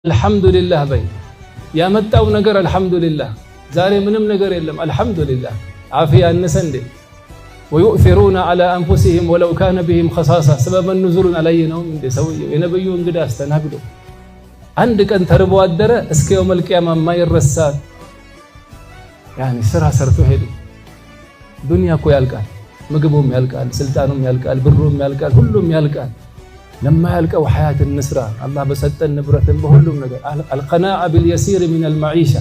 አልሐምዱሊላህ በይ ያመጣው ነገር አልሐምዱሊላህ። ዛሬ ምንም ነገር የለም አልሐምዱሊላህ። ዓፊያ አነሰ እንዴ? ወዩእፊሩነ ዐላ አንፉሲሂም ወለው ካነ ቢሂም ኸሳሳ። ሰበበ ኑዙሉን አላየነውም እንዴ? ሰውየው የነብዩ እንግዳ አስተናግዶ አንድ ቀን ተርቦ አደረ። እስከ የውመል ቂያማ የማይረሳ ያኒ ስራ ሰርቶ ሄዱ። ዱንያ እኮ ያልቃል፣ ምግቡም ያልቃል፣ ስልጣኑም ያልቃል፣ ብሩም ያልቃል፣ ሁሉም ያልቃል። ለማ ያልቀው ሐያት እንስራ አላህ በሰጠን ንብረትን በሁሉም ነገር። አልቀናዓ ቢልየሲር ሚነል መዒሻ፣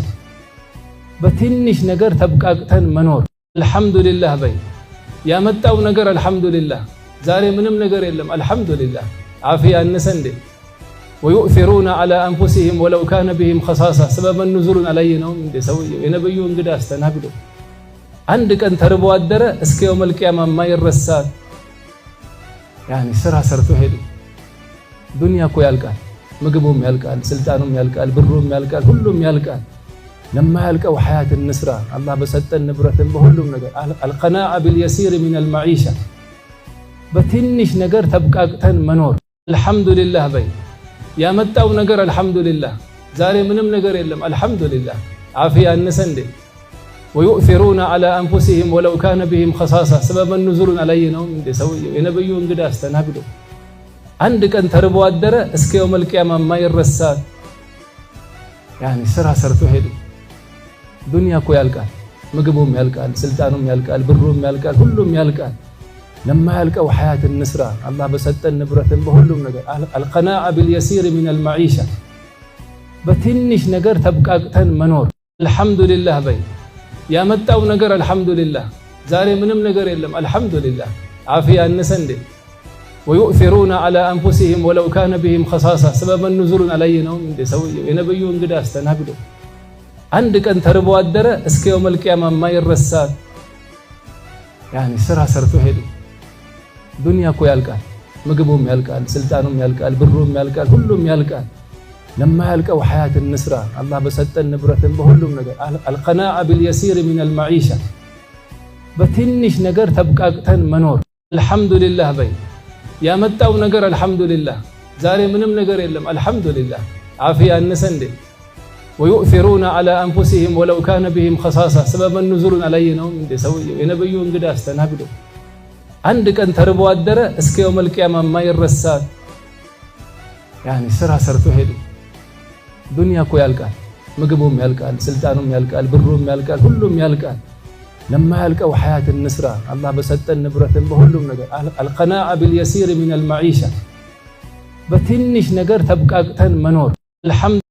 በትንሽ ነገር ተብቃቅተን መኖር። አልሐምዱሊላህ በይ ያመጣው ነገር አልሐምዱሊላህ። ዛሬ ምንም ነገር የለም አልሐምዱሊላህ። ዓፊያ አነሰ እንዴ? ወዩእፊሩነ ዐላ አንፉሲሂም ወለው ካነ ቢሂም ኸሳሳ። ሰበበ ኑዙሉን አላየነውም እንዴ? ሰውየው የነብዩ እንግዳ አስተናግዶ አንድ ቀን ተርቦ አደረ። እስከ የውመል ቂያማ የማይረሳ ያኒ ስራ ሰርቶ ሄዱ። ዱንያ እኮ ያልቃል፣ ምግቡም ያልቃል፣ ስልጣኑም ያልቃል፣ ብሩም ያልቃል፣ ሁሉም ያልቃል። ለማ ያልቀው ሐያት እንስራ አላህ በሰጠን ንብረትን በሁሉም ነገር። አልቀናዓ ቢልየሲር ሚነል መዒሻ፣ በትንሽ ነገር ተብቃቅተን መኖር። አልሐምዱሊላህ በይ ያመጣው ነገር አልሐምዱሊላህ። ዛሬ ምንም ነገር የለም አልሐምዱሊላህ። ዓፊያ አነሰ እንዴ? ወዩእፊሩነ ዐላ አንፉሲሂም ወለው ካነ ቢሂም ኸሳሳ። ሰበበ ኑዙሉን አላየነውም እንዴ? ሰውየው የነብዩ እንግዳ አስተናግዶ አንድ ቀን ተርቦ አደረ። እስከ የውመል ቂያማ የማይረሳ ያኒ ስራ ሰርቶ ሄዱ። ዱንያ እኮ ያልቃል፣ ምግቡም ያልቃል፣ ስልጣኑም ያልቃል፣ ብሩም ያልቃል፣ ሁሉም ያልቃል። ለማ ያልቀው ሐያት እንስራ አላህ በሰጠን ንብረትን በሁሉም ነገር። አልቀናዓ ቢልየሲር ሚነል መዒሻ፣ በትንሽ ነገር ተብቃቅተን መኖር። አልሐምዱሊላህ በይ ያመጣው ነገር አልሐምዱሊላህ። ዛሬ ምንም ነገር የለም አልሐምዱሊላህ። ዓፊያ አነሰ እንዴ? ወዩእፊሩነ ዐላ አንፉሲሂም ወለው ካነ ቢሂም ኸሳሳ። ሰበበ ኑዙሉን አላየነውም እንዴ? ሰውየው የነብዩ እንግዳ አስተናግዶ አንድ ቀን ተርቦ አደረ። እስከ የውመል ቂያማ የማይረሳ ያኒ ስራ ሰርቶ ሄዱ። ዱንያ እኮ ያልቃል፣ ምግቡም ያልቃል፣ ስልጣኑም ያልቃል፣ ብሩም ያልቃል፣ ሁሉም ያልቃል። ለማ ያልቀው ሐያት እንስራ አላህ በሰጠን ንብረትን በሁሉም ነገር። አልቀናዓ ቢልየሲር ሚነል መዒሻ፣ በትንሽ ነገር ተብቃቅተን መኖር። አልሐምዱሊላህ በይ ያመጣው ነገር አልሐምዱሊላህ። ዛሬ ምንም ነገር የለም አልሐምዱሊላህ። ዓፊያ አነሰ እንዴ? ወዩእፊሩነ ዐላ አንፉሲሂም ወለው ካነ ቢሂም ኸሳሳ። ሰበበ ኑዙሉን አላየነውም እንዴ? ሰውየው የነብዩ እንግዳ አስተናግዶ አንድ ቀን ተርቦ አደረ። እስከ የውመል ቂያማ የማይረሳ ያኒ ስራ ሰርቶ ሄዱ። ዱንያ እኮ ያልቃል፣ ምግቡም ያልቃል፣ ስልጣኑም ያልቃል፣ ብሩም ያልቃል፣ ሁሉም ያልቃል። ለማ ያልቀው ሐያት እንስራ አላህ በሰጠን ንብረትን በሁሉም ነገር። አልቀናዓ ቢልየሲር ሚነል መዒሻ፣ በትንሽ ነገር ተብቃቅተን መኖር።